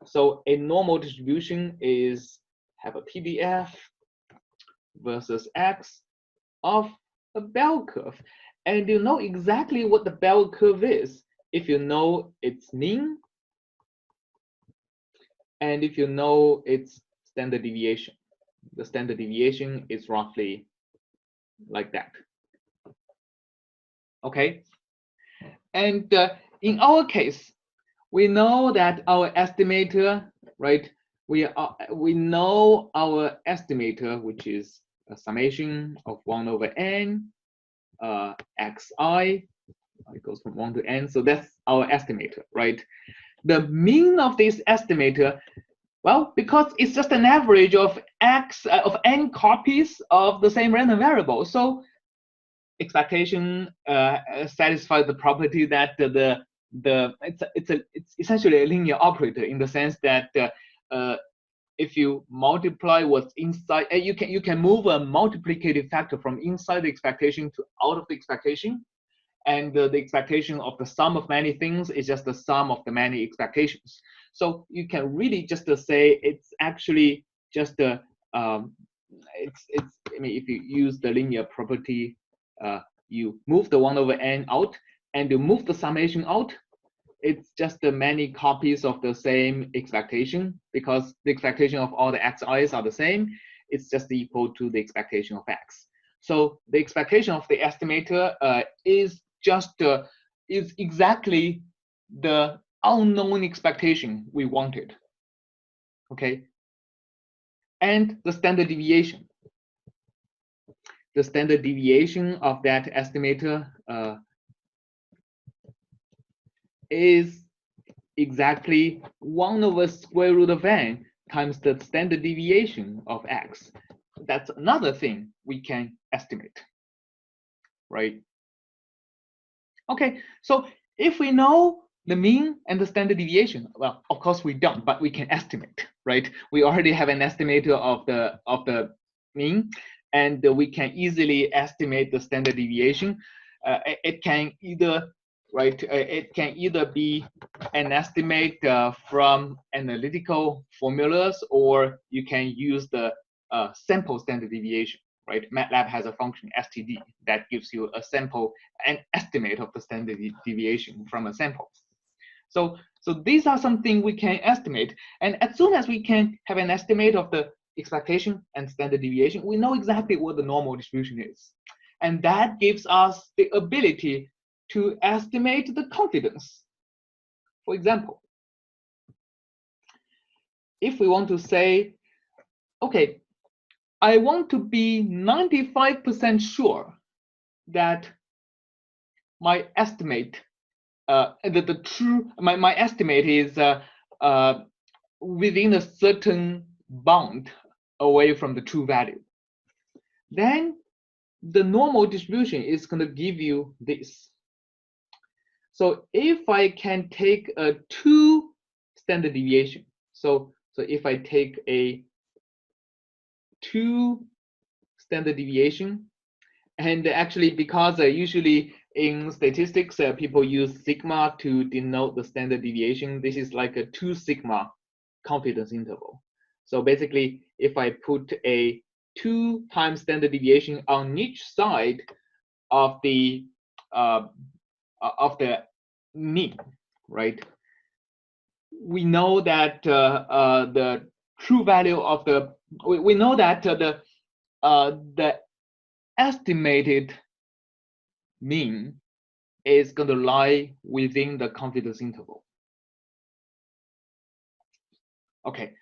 So a normal distribution is have a PDF versus X of a bell curve. And you know exactly what the bell curve is if you know its mean and if you know its standard deviation. The standard deviation is roughly like that. Okay. And in our case, we know that our estimator, right? We know our estimator, which is a summation of 1 over n xi. It goes from 1 to n. So that's our estimator, right? The mean of this estimator, well, because it's just an average of of n copies of the same random variable. So expectation satisfies the property that it's essentially a linear operator in the sense that if you multiply what's inside, you can move a multiplicative factor from inside the expectation to out of the expectation, and the expectation of the sum of many things is just the sum of the many expectations. So you can really just say it's actually just a I mean, if you use the linear property, you move the 1 over n out and you move the summation out. It's just the many copies of the same expectation, because the expectation of all the xi's are the same. It's just equal to the expectation of x. So the expectation of the estimator is exactly the unknown expectation we wanted. Okay. And the standard deviation. The standard deviation of that estimator is exactly 1 over square root of n times the standard deviation of x. That's another thing we can estimate, right? Okay, so if we know the mean and the standard deviation, well, of course we don't, but we can estimate, right? We already have an estimator of the mean, and we can easily estimate the standard deviation. It can either it can either be an estimate from analytical formulas, or you can use the sample standard deviation, right? MATLAB has a function std that gives you an estimate of the standard deviation from a sample. So these are something we can estimate, and as soon as we can have an estimate of the expectation and standard deviation, we know exactly what the normal distribution is, and that gives us the ability to estimate the confidence. For example, if we want to say, okay, I want to be 95% sure that my estimate, my estimate is within a certain bound away from the true value, then the normal distribution is going to give you this. So if I can take a 2 standard deviation, so if I take a 2 standard deviation, and actually because usually in statistics people use sigma to denote the standard deviation, this is like a 2 sigma confidence interval. So basically, if I put a 2 times standard deviation on each side of the mean, right? We know that the true value of we know that the estimated mean is going to lie within the confidence interval. Okay,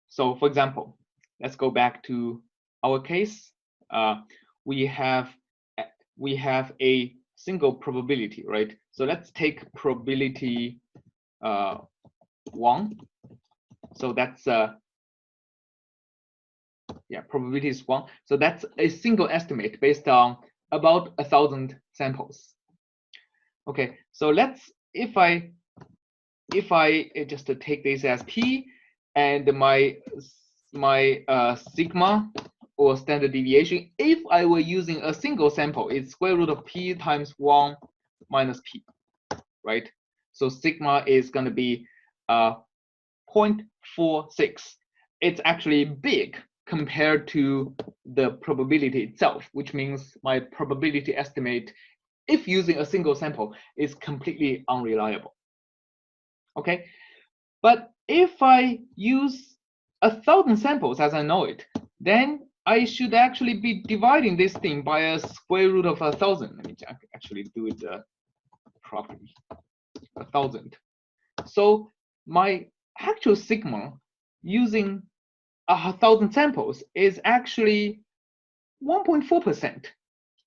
so for example, let's go back to our case. We have a single probability, right? So let's take probability 1. So that's probability is 1. So that's a single estimate based on about 1,000 samples. Okay, so if I just take this as p, and my sigma or standard deviation, if I were using a single sample, it's square root of p times 1 minus p, right? So sigma is going to be 0.46. It's actually big compared to the probability itself, which means my probability estimate, if using a single sample, is completely unreliable. Okay, but if I use 1,000 samples as I know it, then I should actually be dividing this thing by a square root of 1,000. Let me actually do it properly. 1,000. So my actual sigma using 1,000 samples is actually 1.4%.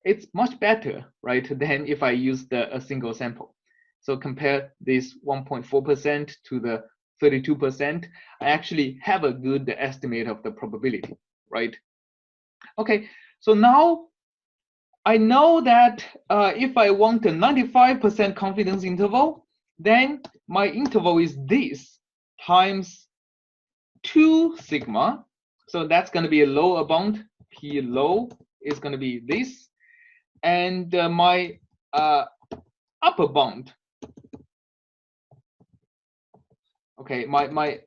It's much better, right, than if I used a single sample. So compare this 1.4% to the 32%, I actually have a good estimate of the probability, right? Okay, so now I know that if I want a 95% confidence interval, then my interval is this times 2 sigma. So that's going to be a lower bound. P low is going to be this. And my upper bound, okay, my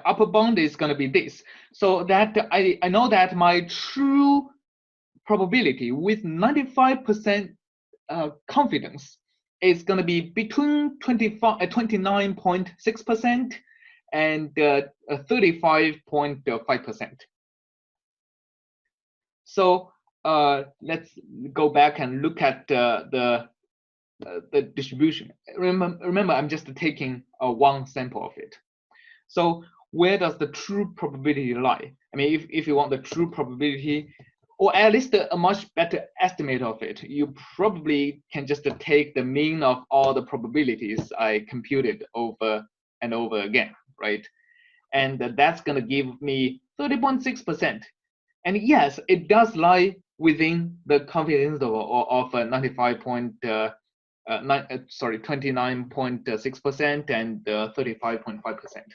upper bound is going to be this. So that I know that my true probability with 95% confidence is going to be between 29.6% and 35.5%. So let's go back and look at the distribution. Remember, I'm just taking one sample of it. So where does the true probability lie? I mean, if you want the true probability, or at least a much better estimate of it, you probably can just take the mean of all the probabilities I computed over and over again, right? And that's going to give me 30.6%. And yes, it does lie within the confidence interval of 29.6% and 35.5%.